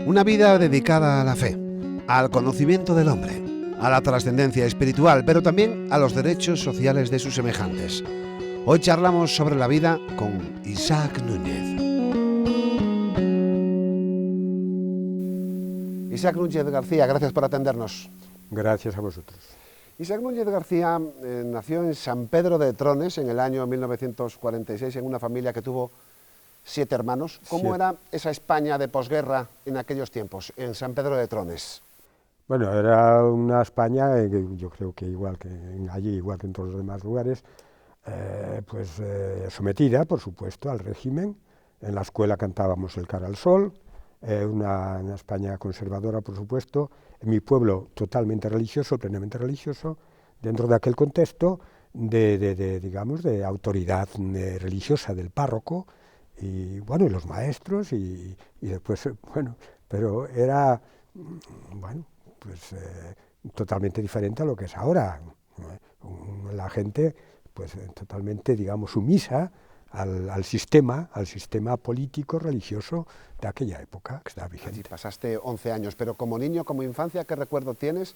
Una vida dedicada a la fe, al conocimiento del hombre, a la trascendencia espiritual, pero también a los derechos sociales de sus semejantes. Hoy charlamos sobre la vida con Isaac Núñez. Isaac Núñez García, gracias por atendernos. Gracias a vosotros. Isaac Núñez García nació en San Pedro de Trones en el año 1946 en una familia que tuvo 7 hermanos. ¿Cómo era esa España de posguerra en aquellos tiempos, en San Pedro de Trones? Bueno, era una España, yo creo que igual que allí, igual que en todos los demás lugares, sometida, por supuesto, al régimen. En la escuela cantábamos el Cara al Sol, una España conservadora, por supuesto. En mi pueblo, totalmente religioso, plenamente religioso, dentro de aquel contexto de autoridad religiosa del párroco, y bueno, y los maestros, y después, bueno, pero era, bueno, pues totalmente diferente a lo que es ahora. La gente, pues totalmente, digamos, sumisa al sistema político religioso de aquella época que estaba vigente. Allí pasaste 11 años, pero como niño, como infancia, ¿qué recuerdo tienes?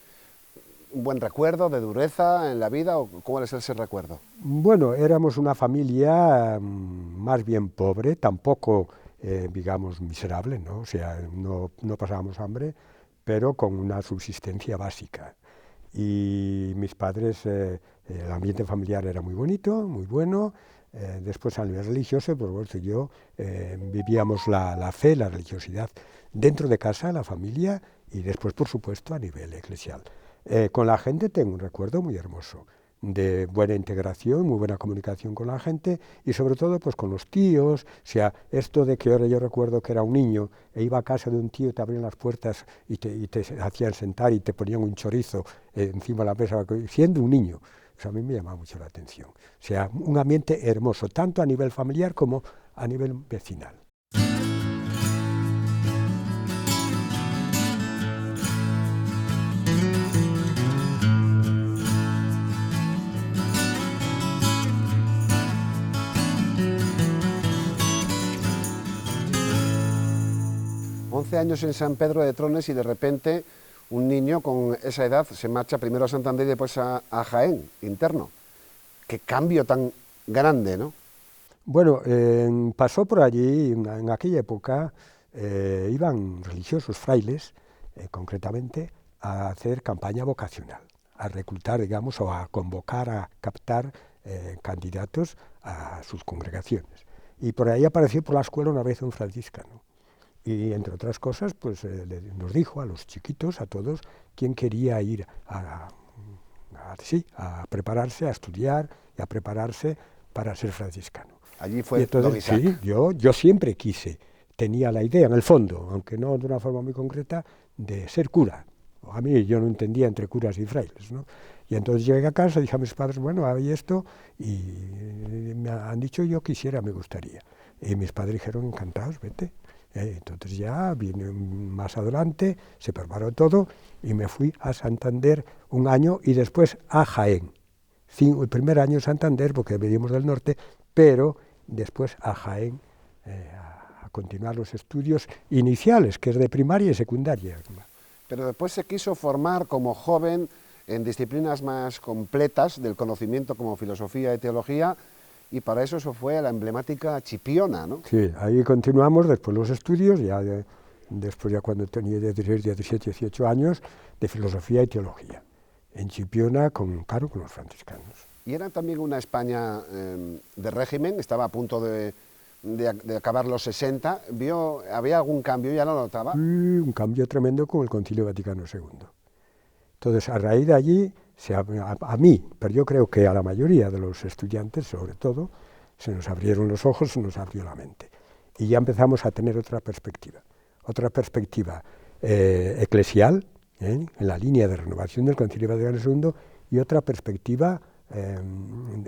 ¿Un buen recuerdo de dureza en la vida o cuál es ese recuerdo? Bueno, éramos una familia más bien pobre, tampoco, digamos, miserable, ¿no? O sea, no pasábamos hambre, pero con una subsistencia básica. Y mis padres, el ambiente familiar era muy bonito, muy bueno. Después a nivel religioso, por supuesto, vivíamos la fe, la religiosidad dentro de casa, la familia, y después, por supuesto, a nivel eclesial. Con la gente tengo un recuerdo muy hermoso, de buena integración, muy buena comunicación con la gente, y sobre todo pues con los tíos. O sea, esto de que ahora yo recuerdo que era un niño e iba a casa de un tío, te abrían las puertas y te hacían sentar y te ponían un chorizo encima de la mesa, siendo un niño. Eso a mí me llamaba mucho la atención. O sea, un ambiente hermoso, tanto a nivel familiar como a nivel vecinal. Años en San Pedro de Trones y de repente un niño con esa edad se marcha primero a Santander y después a Jaén, interno. Qué cambio tan grande, ¿no? Bueno, pasó por allí, en aquella época, iban religiosos, frailes, concretamente, a hacer campaña vocacional, a reclutar, digamos, o a convocar, a captar candidatos a sus congregaciones. Y por ahí apareció por la escuela una vez un franciscano. Y entre otras cosas, pues nos dijo a los chiquitos, a todos, quién quería ir a prepararse, a estudiar y a prepararse para ser franciscano. Allí fue entonces, sí, yo siempre quise, tenía la idea en el fondo, aunque no de una forma muy concreta, de ser cura. A mí yo no entendía entre curas y frailes, ¿no? Y entonces llegué a casa, dije a mis padres, bueno, hay esto, y me han dicho yo quisiera, me gustaría. Y mis padres dijeron, encantados, vete. Entonces ya vine más adelante, se preparó todo y me fui a Santander un año y después a Jaén. El primer año en Santander porque venimos del norte, pero después a Jaén a continuar los estudios iniciales, que es de primaria y secundaria. Pero después se quiso formar como joven en disciplinas más completas del conocimiento como filosofía y teología, y para eso fue a la emblemática Chipiona, ¿no? Sí, ahí continuamos después los estudios, después ya cuando tenía 16, 17, 18 años, de filosofía y teología, en Chipiona, con los franciscanos. Y era también una España de régimen, estaba a punto de acabar los 60, ¿había algún cambio? ¿Ya lo notaba? Sí, un cambio tremendo con el Concilio Vaticano II. Entonces, a raíz de allí, a mí, pero yo creo que a la mayoría de los estudiantes, sobre todo, se nos abrieron los ojos, se nos abrió la mente. Y ya empezamos a tener otra perspectiva eclesial, en la línea de renovación del Concilio Vaticano II, y otra perspectiva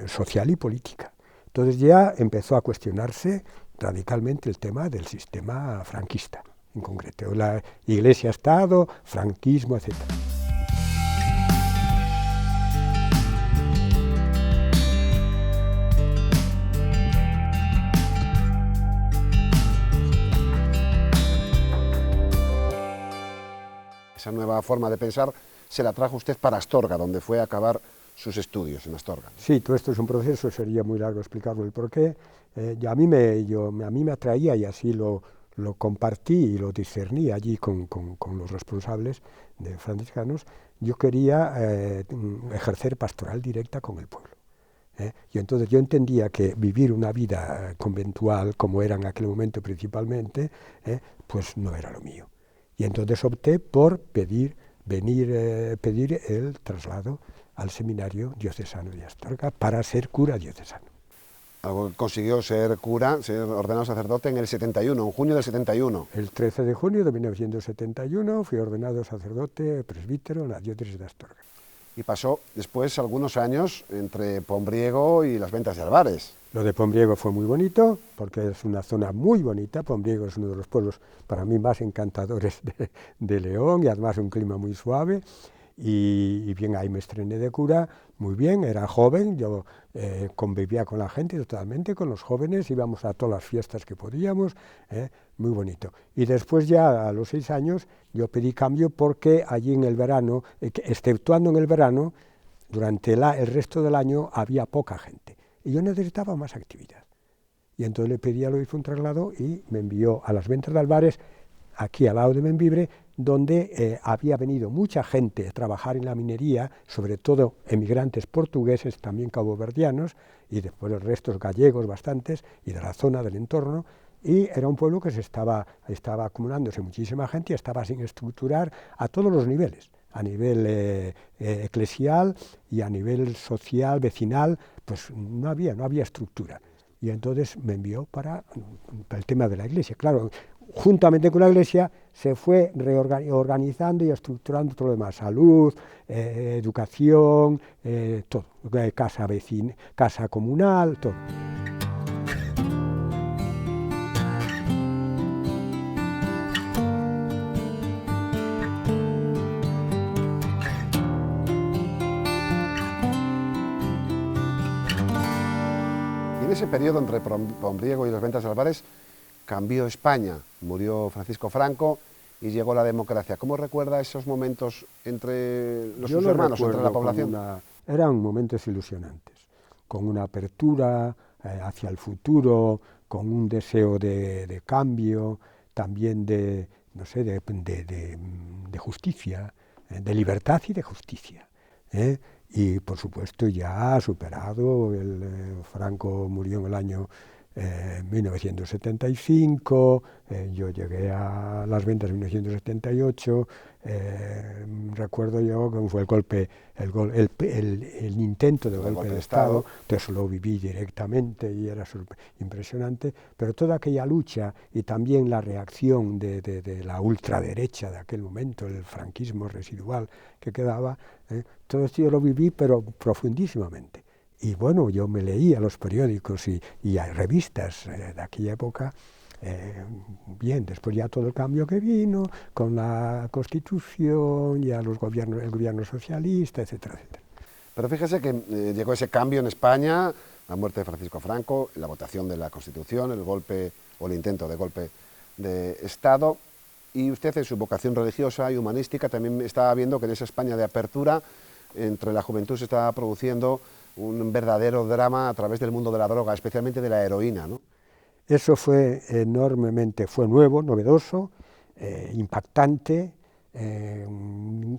social y política. Entonces ya empezó a cuestionarse radicalmente el tema del sistema franquista, en concreto, la Iglesia-Estado, franquismo, etc. Esa nueva forma de pensar se la trajo usted para Astorga, donde fue a acabar sus estudios en Astorga. Sí, todo esto es un proceso, sería muy largo explicarlo el porqué. A mí me atraía y así lo compartí y lo discerní allí con los responsables de franciscanos. Yo quería ejercer pastoral directa con el pueblo. Y entonces yo entendía que vivir una vida conventual, como era en aquel momento principalmente, pues no era lo mío. Y entonces opté por pedir el traslado al seminario diocesano de Astorga para ser cura diocesano. Consiguió ser cura, ser ordenado sacerdote en el 71, en junio del 71. El 13 de junio de 1971 fui ordenado sacerdote presbítero en la diócesis de Astorga. Y pasó después algunos años entre Pombriego y las Ventas de Álvarez. Lo de Pombriego fue muy bonito, porque es una zona muy bonita. Pombriego es uno de los pueblos para mí más encantadores de León, y además un clima muy suave. Y bien, ahí me estrené de cura, muy bien, era joven, yo convivía con la gente totalmente, con los jóvenes, íbamos a todas las fiestas que podíamos, muy bonito. Y después ya a los 6 años yo pedí cambio porque allí en el verano, exceptuando en el verano, durante el resto del año había poca gente y yo necesitaba más actividad. Y entonces le pedí al obispo un traslado y me envió a las Ventas de Álvarez, aquí al lado de Bembibre, donde había venido mucha gente a trabajar en la minería, sobre todo emigrantes portugueses, también caboverdianos, y después el resto gallegos bastantes, y de la zona del entorno, y era un pueblo que estaba acumulándose muchísima gente y estaba sin estructurar a todos los niveles, a nivel eclesial y a nivel social, vecinal, pues no había estructura. Y entonces me envió para el tema de la iglesia. Claro, juntamente con la iglesia se fue reorganizando y estructurando todo lo demás, salud, educación, todo, casa comunal, todo. Y en ese periodo entre Pombriego y las Ventas de Álvarez cambió España, murió Francisco Franco y llegó la democracia. ¿Cómo recuerda esos momentos entre sus hermanos, entre la población? Eran momentos ilusionantes, con una apertura hacia el futuro, con un deseo de cambio, también de justicia, de libertad y de justicia. Y por supuesto ya superado, Franco murió en el año 1975, yo llegué a las Ventas en 1978, recuerdo yo que fue el intento de golpe de Estado, entonces lo viví directamente y era impresionante, pero toda aquella lucha y también la reacción de la ultraderecha de aquel momento, el franquismo residual que quedaba, todo esto yo lo viví pero profundísimamente. Y bueno, yo me leía los periódicos y revistas de aquella época, bien, después ya todo el cambio que vino, con la Constitución, ya el gobierno socialista, etcétera, etcétera. Pero fíjese que llegó ese cambio en España, la muerte de Francisco Franco, la votación de la Constitución, el golpe o el intento de golpe de Estado, y usted en su vocación religiosa y humanística también estaba viendo que en esa España de apertura entre la juventud se estaba produciendo un verdadero drama a través del mundo de la droga, especialmente de la heroína, ¿no? Eso fue fue nuevo, novedoso, impactante,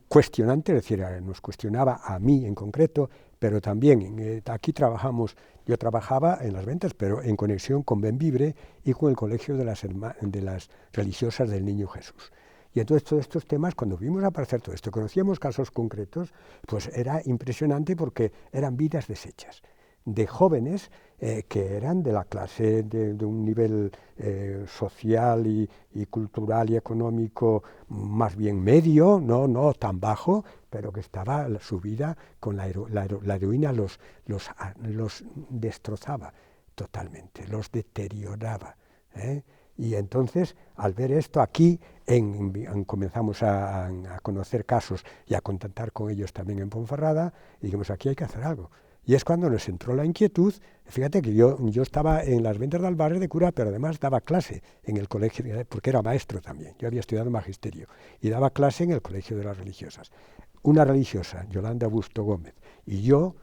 cuestionante, es decir, nos cuestionaba a mí en concreto, pero también aquí yo trabajaba en las Ventas, pero en conexión con Bembibre y con el Colegio de las Religiosas del Niño Jesús. Y entonces todos estos temas, cuando vimos aparecer todo esto, conocíamos casos concretos, pues era impresionante porque eran vidas deshechas, de jóvenes que eran de la clase de un nivel social y cultural y económico más bien medio, no tan bajo, pero que estaba su vida con la heroína los destrozaba totalmente, los deterioraba. Y entonces, al ver esto aquí, comenzamos a conocer casos y a contactar con ellos también en Ponferrada, y dijimos, aquí hay que hacer algo. Y es cuando nos entró la inquietud. Fíjate que yo estaba en las ventas de Albares de cura, pero además daba clase en el colegio, porque era maestro también. Yo había estudiado magisterio y daba clase en el colegio de las religiosas. Una religiosa, Yolanda Busto Gómez, y yo,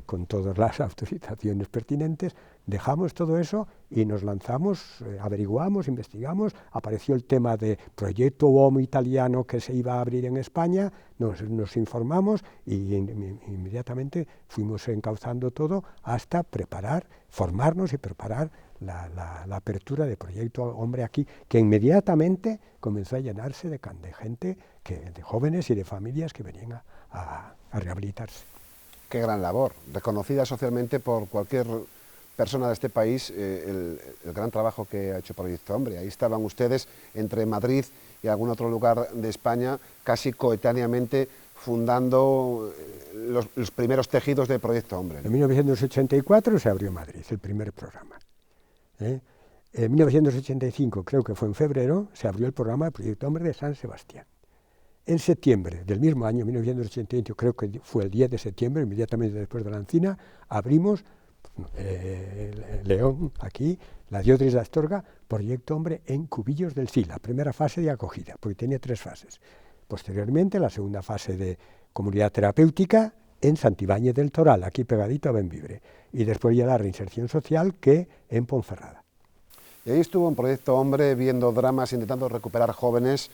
con todas las autorizaciones pertinentes, dejamos todo eso y nos lanzamos, averiguamos, investigamos, apareció el tema de Proyecto Uomo Italiano que se iba a abrir en España, nos informamos y inmediatamente fuimos encauzando todo hasta formarnos y preparar la apertura de Proyecto Hombre aquí, que inmediatamente comenzó a llenarse de gente, de jóvenes y de familias que venían a rehabilitarse. Qué gran labor, reconocida socialmente por cualquier persona de este país, el gran trabajo que ha hecho Proyecto Hombre. Ahí estaban ustedes, entre Madrid y algún otro lugar de España, casi coetáneamente fundando los primeros tejidos de Proyecto Hombre, ¿no? En 1984 se abrió en Madrid el primer programa. En 1985, creo que fue en febrero, se abrió el programa de Proyecto Hombre de San Sebastián. En septiembre del mismo año, 1988, creo que fue el 10 de septiembre, inmediatamente después de la Encina, abrimos León, aquí, la diócesis de Astorga, Proyecto Hombre en Cubillos del Sí, la primera fase de acogida, porque tenía 3 fases. Posteriormente, la segunda fase de comunidad terapéutica en Santibáñez del Toral, aquí pegadito a Bembibre, y después ya la reinserción social, que en Ponferrada. Y ahí estuvo en Proyecto Hombre viendo dramas, intentando recuperar jóvenes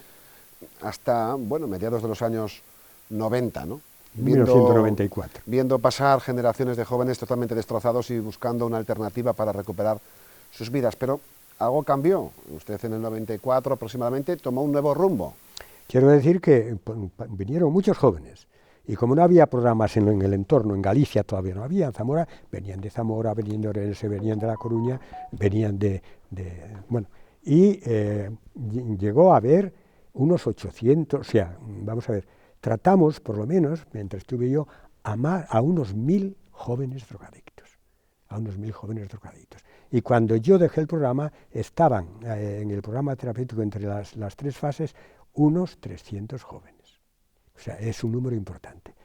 hasta, bueno, mediados de los años 90, ¿no? 1994. Viendo pasar generaciones de jóvenes totalmente destrozados y buscando una alternativa para recuperar sus vidas. Pero algo cambió. Usted en el 94 aproximadamente tomó un nuevo rumbo. Quiero decir que vinieron muchos jóvenes. Y como no había programas en el entorno, en Galicia todavía no había, en Zamora, venían de Zamora, venían de Orense, venían de La Coruña, venían bueno, y llegó a haber unos 800, o sea, vamos a ver, tratamos, por lo menos, mientras estuve yo, a unos 1000 jóvenes drogadictos, Y cuando yo dejé el programa, estaban en el programa terapéutico entre las 3 fases, unos 300 jóvenes. O sea, es un número importante.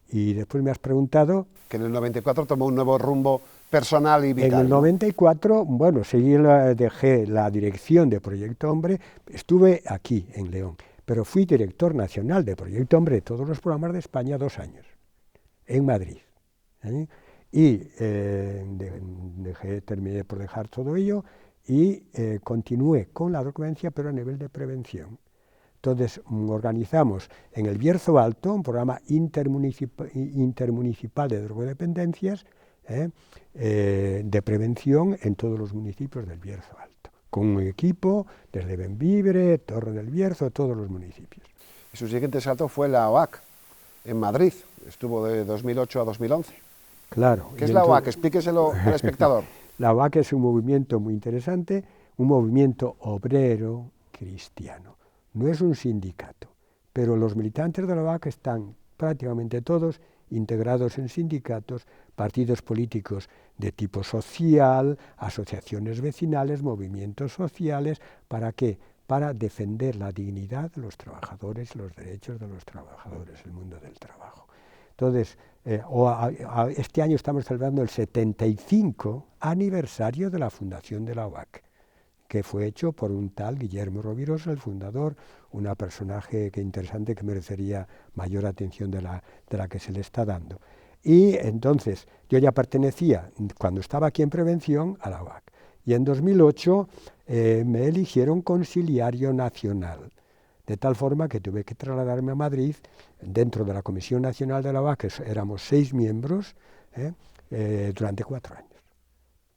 Y después me has preguntado... Que en el 94 tomó un nuevo rumbo personal y vital. En el 94, bueno, dejé la dirección de Proyecto Hombre, estuve aquí, en León, pero fui director nacional de Proyecto Hombre de todos los programas de España 2 años, en Madrid. Y terminé por dejar todo ello y continué con la docencia, pero a nivel de prevención. Entonces organizamos en el Bierzo Alto un programa intermunicipal de drogodependencias de prevención en todos los municipios del Bierzo Alto, con un equipo desde Bembibre, Torre del Bierzo, todos los municipios. Y su siguiente salto fue la OAC, en Madrid, estuvo de 2008 a 2011. Claro. ¿Qué es la OAC? Explíqueselo al espectador. La OAC es un movimiento muy interesante, un movimiento obrero cristiano. No es un sindicato, pero los militantes de la OAC están prácticamente todos integrados en sindicatos, partidos políticos de tipo social, asociaciones vecinales, movimientos sociales. ¿Para qué? Para defender la dignidad de los trabajadores, los derechos de los trabajadores, el mundo del trabajo. Entonces, este año estamos celebrando el 75 aniversario de la fundación de la OAC, que fue hecho por un tal Guillermo Rovirosa, el fundador, un personaje interesante que merecería mayor atención de la que se le está dando. Y entonces, yo ya pertenecía, cuando estaba aquí en prevención, a la OAC. Y en 2008 me eligieron conciliario nacional, de tal forma que tuve que trasladarme a Madrid, dentro de la Comisión Nacional de la OAC, que éramos 6 miembros, durante 4 años.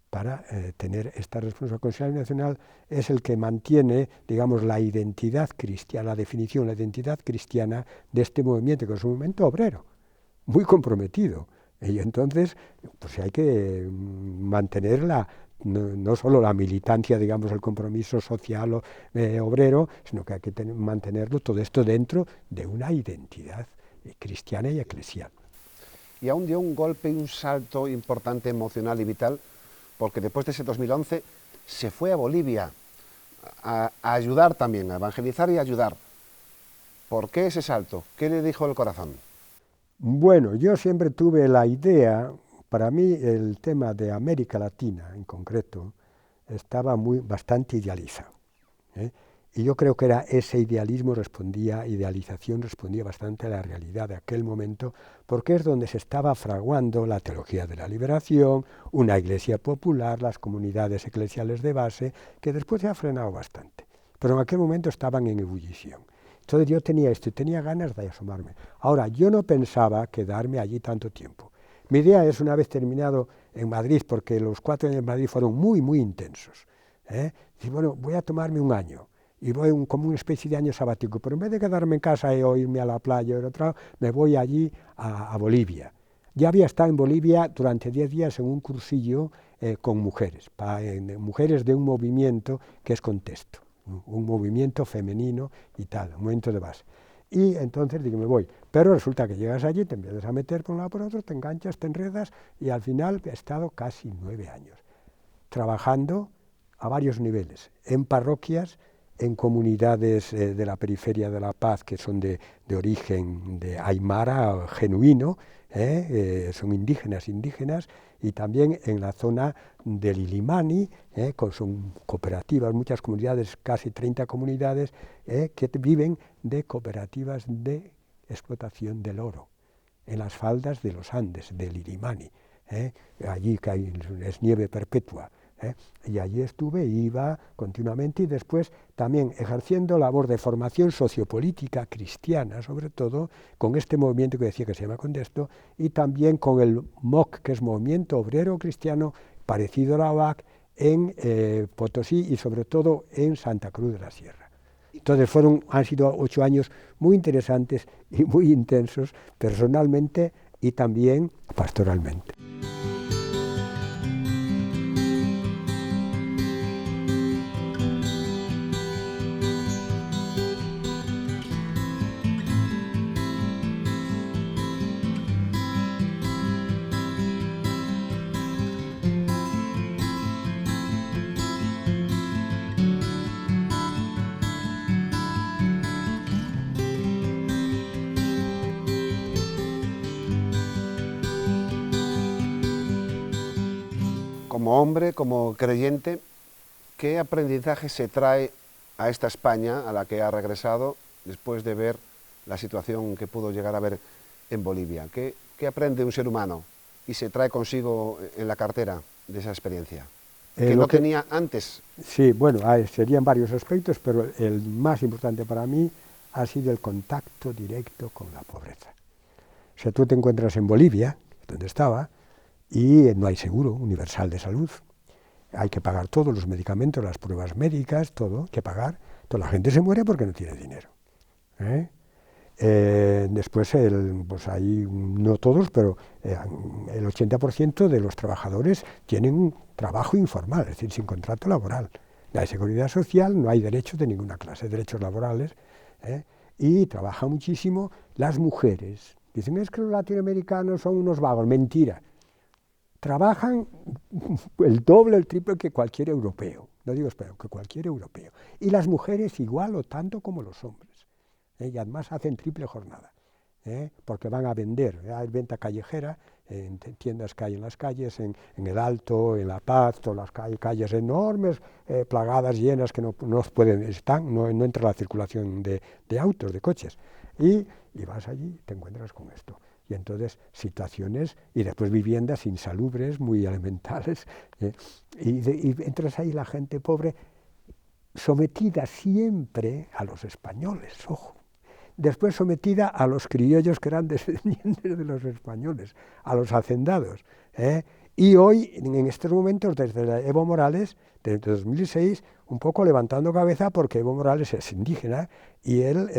Para tener esta responsabilidad. El Conciliario Nacional es el que mantiene, digamos, la identidad cristiana, la definición, la identidad cristiana de este movimiento, que es un movimiento obrero, muy comprometido. Y entonces, pues hay que mantener no solo la militancia, digamos, el compromiso social o obrero, sino que hay que mantenerlo todo esto dentro de una identidad cristiana y eclesial. Y aún dio un golpe y un salto importante emocional y vital, porque después de ese 2011 se fue a Bolivia a ayudar también, a evangelizar y ayudar. ¿Por qué ese salto? ¿Qué le dijo el corazón? Bueno, yo siempre tuve la idea, Para mí el tema de América Latina en concreto estaba bastante idealizado, ¿eh? Y yo creo que ese idealización respondía bastante a la realidad de aquel momento, porque es donde se estaba fraguando la teología de la liberación, una iglesia popular, las comunidades eclesiales de base, que después se ha frenado bastante, pero en aquel momento estaban en ebullición. Entonces yo tenía esto y tenía ganas de asomarme. Ahora, yo no pensaba quedarme allí tanto tiempo. Mi idea es, una vez terminado en Madrid, porque los 4 años en Madrid fueron muy, muy intensos, decir, bueno, voy a tomarme un año, y voy como una especie de año sabático, pero en vez de quedarme en casa o irme a la playa o otro, me voy allí a Bolivia. Ya había estado en Bolivia durante 10 días en un cursillo con mujeres, mujeres de un movimiento que es Contexto, un movimiento femenino y tal, un movimiento de base. Y entonces digo, me voy. Pero resulta que llegas allí, te empiezas a meter por un lado por otro, te enganchas, te enredas, y al final he estado casi 9 años trabajando a varios niveles, en parroquias, en comunidades de la periferia de La Paz, que son de origen de aymara genuino, son indígenas, y también en la zona del Illimani, son cooperativas, muchas comunidades, casi 30 comunidades, que viven de cooperativas de explotación del oro, en las faldas de los Andes, del Illimani, allí que es nieve perpetua. Y allí estuve, iba continuamente, y después también ejerciendo labor de formación sociopolítica cristiana, sobre todo con este movimiento que decía que se llama Contexto, y también con el MOC, que es Movimiento Obrero Cristiano, parecido a la OAC, en Potosí y sobre todo en Santa Cruz de la Sierra. Entonces han sido 8 años muy interesantes y muy intensos personalmente y también pastoralmente. Como hombre, como creyente, ¿qué aprendizaje se trae a esta España a la que ha regresado después de ver la situación que pudo llegar a ver en Bolivia? ¿Qué aprende un ser humano y se trae consigo en la cartera de esa experiencia? Que no tenía antes. Sí, bueno, serían varios aspectos, pero el más importante para mí ha sido el contacto directo con la pobreza. O sea, tú te encuentras en Bolivia, donde estaba, y no hay seguro universal de salud. Hay que pagar todos los medicamentos, las pruebas médicas, todo, hay que pagar. Toda la gente se muere porque no tiene dinero. Después, pues ahí, no todos, pero el 80% de los trabajadores tienen un trabajo informal, es decir, sin contrato laboral. No hay seguridad social, no hay derechos de ninguna clase, derechos laborales, y trabajan muchísimo las mujeres. Dicen, es que los latinoamericanos son unos vagos. Mentira. Trabajan el doble, el triple que cualquier europeo. No digo espero, que cualquier europeo. Y las mujeres igual o tanto como los hombres. Y además hacen triple jornada, porque van a vender. Hay venta callejera en tiendas que hay en las calles, en el Alto, en La Paz, todas las calles enormes, plagadas, llenas, que no pueden, no entra la circulación de autos, de coches. Y vas allí, te encuentras con esto. Y entonces situaciones, y después viviendas insalubres, muy elementales, y entras ahí la gente pobre, sometida siempre a los españoles, ojo. Después sometida a los criollos que eran descendientes de los españoles, a los hacendados. Y hoy, en estos momentos, desde Evo Morales, desde 2006, un poco levantando cabeza, porque Evo Morales es indígena y él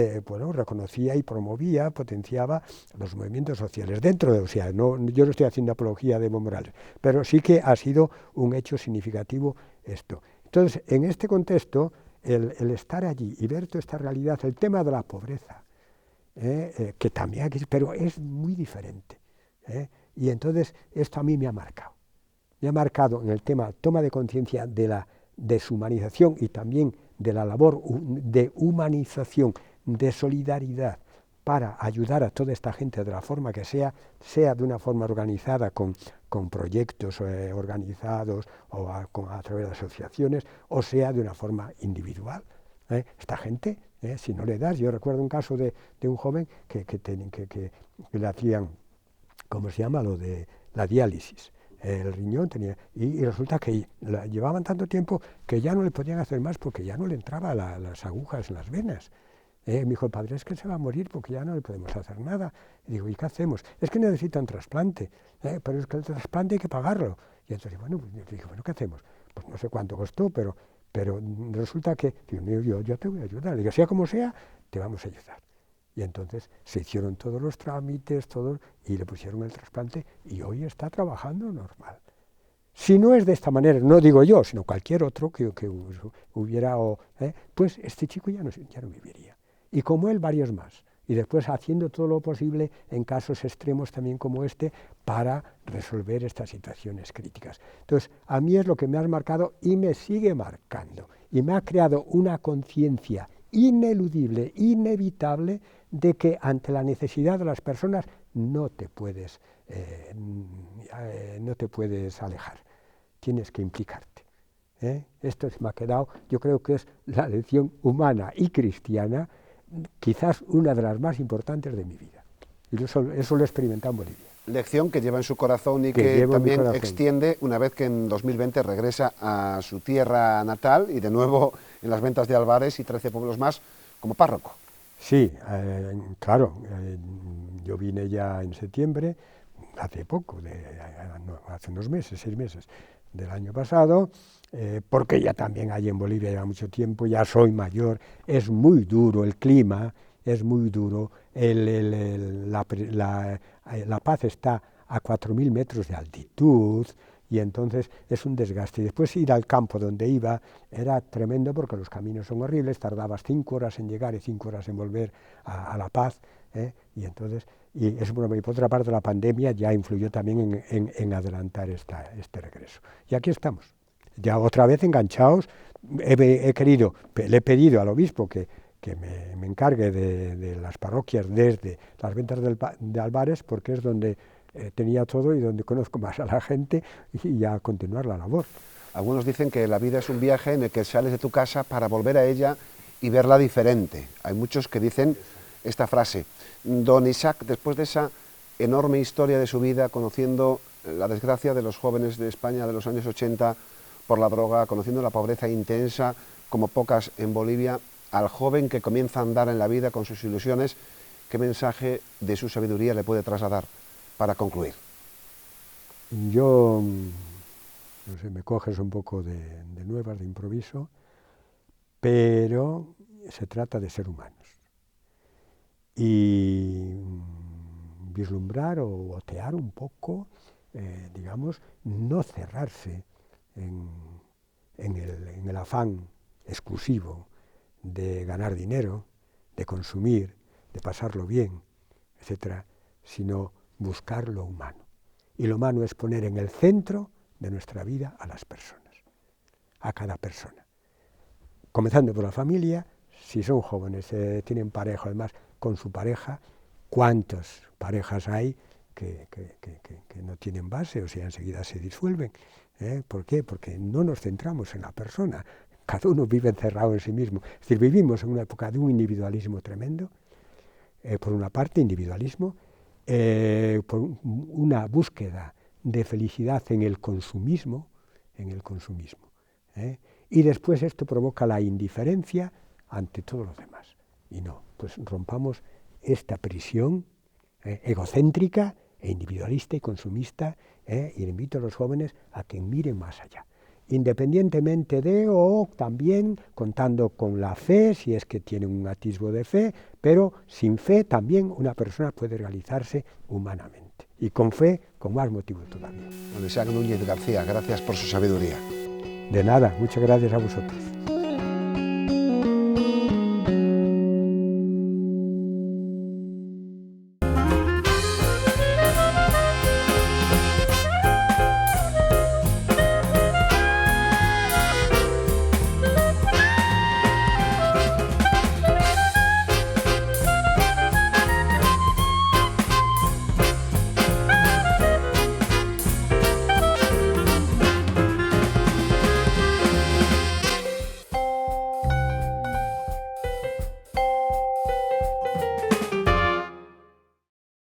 reconocía y promovía, potenciaba los movimientos sociales dentro de, o sea, yo no estoy haciendo apología de Evo Morales, pero sí que ha sido un hecho significativo esto. Entonces, en este contexto, el estar allí y ver toda esta realidad, el tema de la pobreza, que también aquí, pero es muy diferente. Y entonces esto a mí me ha marcado. Me ha marcado en el tema toma de conciencia de la deshumanización y también de la labor de humanización, de solidaridad, para ayudar a toda esta gente de la forma que sea de una forma organizada con con proyectos organizados o a través de asociaciones, o sea de una forma individual. Esta gente, si no le das, yo recuerdo un caso de un joven que le hacían, ¿cómo se llama?, lo de la diálisis. El riñón tenía, y resulta que llevaban tanto tiempo que ya no le podían hacer más porque ya no le entraban las agujas en las venas. Me dijo el padre, es que se va a morir porque ya no le podemos hacer nada. Y digo, ¿y qué hacemos? Es que necesita un trasplante, pero es que el trasplante hay que pagarlo. Y entonces, bueno, pues, yo dije, bueno, ¿qué hacemos? Pues no sé cuánto costó, pero resulta que, digo, yo te voy a ayudar. Le digo, sea como sea, te vamos a ayudar. Y entonces se hicieron todos los trámites, y le pusieron el trasplante, y hoy está trabajando normal. Si no es de esta manera, no digo yo, sino cualquier otro que hubiera, pues este chico ya no viviría. Y como él, varios más. Y después haciendo todo lo posible en casos extremos también como este para resolver estas situaciones críticas. Entonces, a mí es lo que me ha marcado y me sigue marcando. Y me ha creado una conciencia ineludible, inevitable, de que ante la necesidad de las personas no te puedes alejar, tienes que implicarte. Esto me ha quedado, yo creo que es la lección humana y cristiana, quizás una de las más importantes de mi vida. Y eso lo he experimentado en Bolivia. Lección que lleva en su corazón y que también extiende una vez que en 2020 regresa a su tierra natal y de nuevo en las ventas de Álvarez y 13 pueblos más como párroco. Sí, claro, yo vine ya en septiembre, hace poco, hace unos meses, 6 meses del año pasado, porque ya también allí en Bolivia lleva mucho tiempo, ya soy mayor, es muy duro el clima, es muy duro, la Paz está a 4.000 metros de altitud, y entonces es un desgaste. Y después ir al campo donde iba era tremendo porque los caminos son horribles, tardabas 5 horas en llegar y 5 horas en volver a La Paz, y entonces, y por otra parte la pandemia ya influyó también en adelantar este regreso. Y aquí estamos, ya otra vez enganchados. Le he pedido al obispo que me encargue de las parroquias desde las ventas de Álvarez, porque es donde tenía todo y donde conozco más a la gente, y a continuar la labor. Algunos dicen que la vida es un viaje en el que sales de tu casa para volver a ella y verla diferente. Hay muchos que dicen esta frase. Don Isaac, después de esa enorme historia de su vida, conociendo la desgracia de los jóvenes de España de los años 80 por la droga, conociendo la pobreza intensa como pocas en Bolivia, al joven que comienza a andar en la vida con sus ilusiones, ¿qué mensaje de su sabiduría le puede trasladar para concluir? Yo, no sé, me coges un poco de nuevas, de improviso, pero se trata de ser humanos. Y vislumbrar o otear un poco, digamos, no cerrarse en el afán exclusivo de ganar dinero, de consumir, de pasarlo bien, etcétera, sino buscar lo humano. Y lo humano es poner en el centro de nuestra vida a las personas, a cada persona. Comenzando por la familia, si son jóvenes, tienen pareja, además, con su pareja, ¿cuántas parejas hay que no tienen base, o sea, enseguida se disuelven? ¿Por qué? Porque no nos centramos en la persona, cada uno vive encerrado en sí mismo. Es decir, vivimos en una época de un individualismo tremendo, por una parte individualismo, por una búsqueda de felicidad en el consumismo, y después esto provoca la indiferencia ante todo lo demás. Y no, pues rompamos esta prisión egocéntrica e individualista y consumista, y le invito a los jóvenes a que miren más allá, independientemente de, o también contando con la fe, si es que tienen un atisbo de fe, pero sin fe también una persona puede realizarse humanamente, y con fe con más motivo todavía. Don Isaac Núñez García, gracias por su sabiduría. De nada, muchas gracias a vosotros.